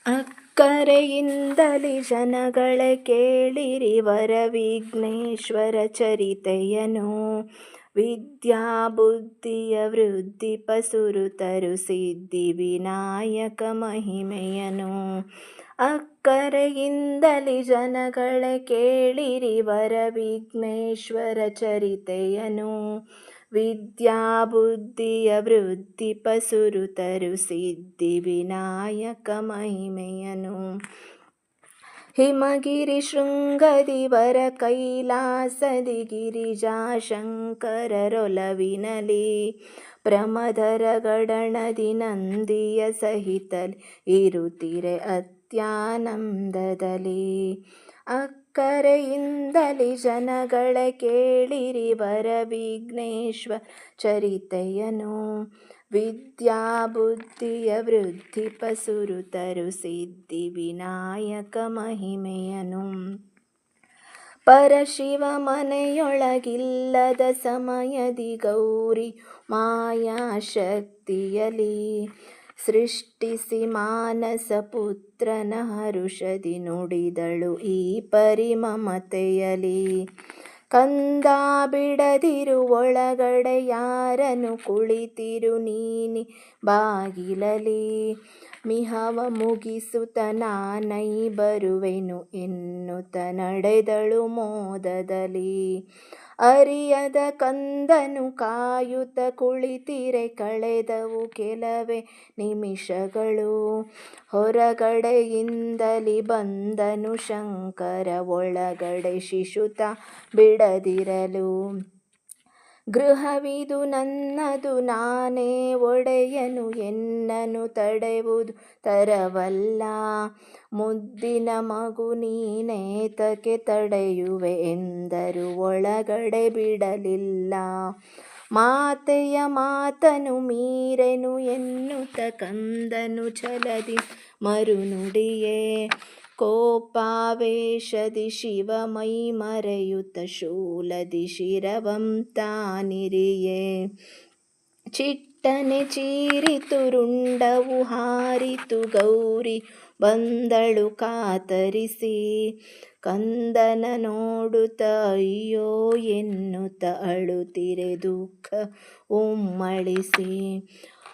ಅಕ್ಕರೆಯಿಂದಲಿ ಜನಗಳೇ ಕೇಳಿರಿ ವರವಿಘ್ನೇಶ್ವರ ಚರಿತೆಯನು. ವಿದ್ಯಾ ಬುದ್ಧಿಯ ವೃದ್ಧಿಪ ಸುರುತರು ಸಿದ್ಧಿ ವಿನಾಯಕ ಮಹಿಮೆಯನು. ಅಕ್ಕರೆಯಿಂದಲಿ ಜನಗಳೇ ಕೇಳಿರಿ ವರವಿಘ್ನೇಶ್ವರ ಚರಿತೆಯನು. ವಿದ್ಯಾ ಬುದ್ಧಿಯ ವೃದ್ಧಿಪ ಸುರುತರು ಸಿದ್ಧಿ ವಿನಾಯಕ ಮಹಿಮೆಯನು. ಹಿಮಗಿರಿ ಶೃಂಗದಿ ವರ ಕೈಲಾಸದಿ ಗಿರಿಜಾಶಂಕರರೊಲವಿನಲಿ. ಪ್ರಮದರ ಗಡಣದಿ ನಂದಿಯ ಸಹಿತಲಿ ಇರುತ್ತಿರೆ ಅತ್ಯಾನಂದದಲ್ಲಿ. ಅಕ್ಕರೆಯಿಂದಲಿ ಜನಗಳೇ ಕೇಳಿರಿ ವರವಿಘ್ನೇಶ್ವರ ಚರಿತೆಯನು. ವಿದ್ಯಾ ಬುದ್ಧಿಯ ವೃದ್ಧಿಪ ಸುರುತರು ಸಿದ್ಧಿ ವಿನಾಯಕ ಮಹಿಮೆಯನು. ಪರಶಿವ ಮನೆಯೊಳಗಿಲ್ಲದ ಸಮಯದಿ ಗೌರಿ ಮಾಯಾಶಕ್ತಿಯಲಿ. ಸೃಷ್ಟಿಸಿ ಮಾನಸ ಪುತ್ರನ ಹರುಷದಿ ನುಡಿದಳು ಈ ಪರಿ ಮಮತೆಯಲಿ. ಕಂದ ಬಿಡದಿರು ಒಳಗಡೆ ಯಾರನು ಕುಳಿತಿರು ನೀನಿ ಬಾಗಿಲಲಿ. ಮಿಹವ ಮುಗಿಸುತ್ತ ನಾನೈ ಬರುವೆನು ಎನ್ನುತ್ತ ನಡೆದಳು ಮೋದದಲ್ಲಿ. ಅರಿಯದ ಕಂದನು ಕಾಯುತ್ತ ಕುಳಿತಿರೆ ಕಳೆದವು ಕೆಲವೇ ನಿಮಿಷಗಳು. ಹೊರಗಡೆಯಿಂದಲಿ ಬಂದನು ಶಂಕರ ಒಳಗಡೆ ಶಿಶುತ ಬಿಡದಿರಲು. ಗೃಹವಿದು ನನ್ನದು ನಾನೇ ಒಡೆಯನು ಎನ್ನನು ತಡೆವುದು ತರವಲ್ಲ. ಮುದ್ದಿನ ಮಗು ನೀನೇತಕ್ಕೆ ತಡೆಯುವೆ ಎಂದರು ಒಳಗಡೆ ಬಿಡಲಿಲ್ಲ. ಮಾತೆಯ ಮಾತನು ಮೀರೆನು ಎನ್ನುತ್ತ ಕಂದನು ಛಲದಿ ಮರುನುಡಿಯೇ. ಕೋಪಾವೇಶದಿ ಶಿವ ಮೈ ಮರೆಯುತ್ತ ಶೂಲದಿ ಶಿರವಂ ತಾನಿರಿಯೇ. ಚಿಟ್ಟನೆ ಚೀರಿತು ರುಂಡವು ಹಾರಿತು ಗೌರಿ ಬಂದಳು ಕಾತರಿಸಿ. ಕಂದನ ನೋಡುತ್ತ ಅಯ್ಯೋ ಎನ್ನುತ್ತ ಅಳುತ್ತಿರೆ ದುಃಖ ಉಮ್ಮಳಿಸಿ.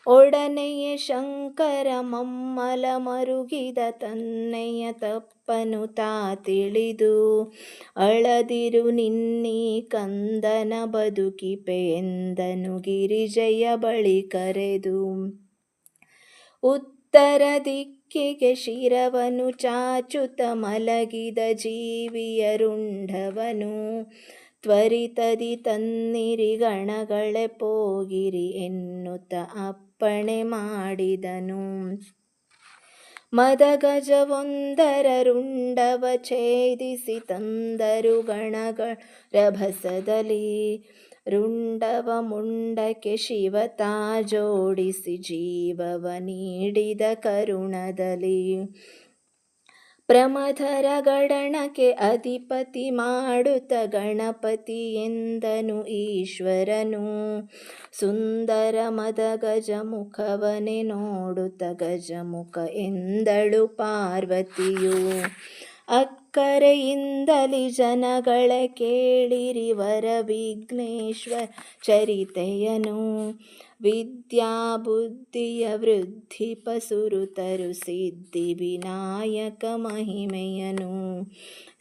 ಒಡನೆಯೇ ಶಂಕರ ಮಮ್ಮಲ ಮರುಗಿದ ತನ್ನೆಯ ತಪ್ಪನು ತಾ ತಿಳಿದು. ಅಳದಿರು ನಿನ್ನೀ ಕಂದನ ಬದುಕಿಪೆ ಎಂದನು ಗಿರಿಜೆಯ ಬಳಿ ಕರೆದು. ಉತ್ತರ ದಿಕ್ಕಿಗೆ ಶಿರವನು ಚಾಚುತ ಮಲಗಿದ ಜೀವಿಯ ರುಂಡವನು. ತ್ವರಿತದಿ ತನ್ನಿರಿ ಗಣಗಳೇ ಪೋಗಿರಿ ಎನ್ನುತ್ತ ಅಪ್ಪಣೆ ಮಾಡಿದನು. ಮದಗಜವೊಂದರ ರುಂಡವ ಛೇದಿಸಿ ತಂದರು ಗಣಗಳ ರಭಸದಲ್ಲಿ. ರುಂಡವ ಮುಂಡಕ್ಕೆ ಶಿವತಾ ಜೋಡಿಸಿ ಜೀವವ ನೀಡಿದ ಕರುಣದಲ್ಲಿ. ಪ್ರಮಥರ ಗಡಣಕ್ಕೆ ಅಧಿಪತಿ ಮಾಡುತ್ತ ಗಣಪತಿ ಎಂದನು ಈಶ್ವರನು. ಸುಂದರ ಮದಗಜ ಮುಖವನೆ ನೋಡುತ್ತ ಗಜಮುಖ ಎಂದಳು ಪಾರ್ವತಿಯು. ಅಕ್ಕರೆಯಿಂದಲಿ ಜನಗಳೇ ಕೇಳಿರಿ ವರವಿಘ್ನೇಶ್ವರ ಚರಿತೆಯನು. ವಿದ್ಯಾ ಬುದ್ಧಿಯ ವೃದ್ಧಿಪ ಸುರುತರು ಸಿದ್ಧಿ ವಿನಾಯಕ ಮಹಿಮೆಯನು.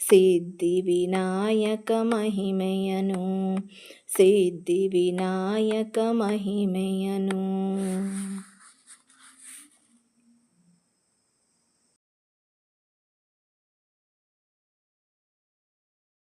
ಸಿದ್ಧಿ ವಿನಾಯಕ ಮಹಿಮೆಯನು. ಸಿದ್ಧಿ ವಿನಾಯಕ ಮಹಿಮೆಯನು.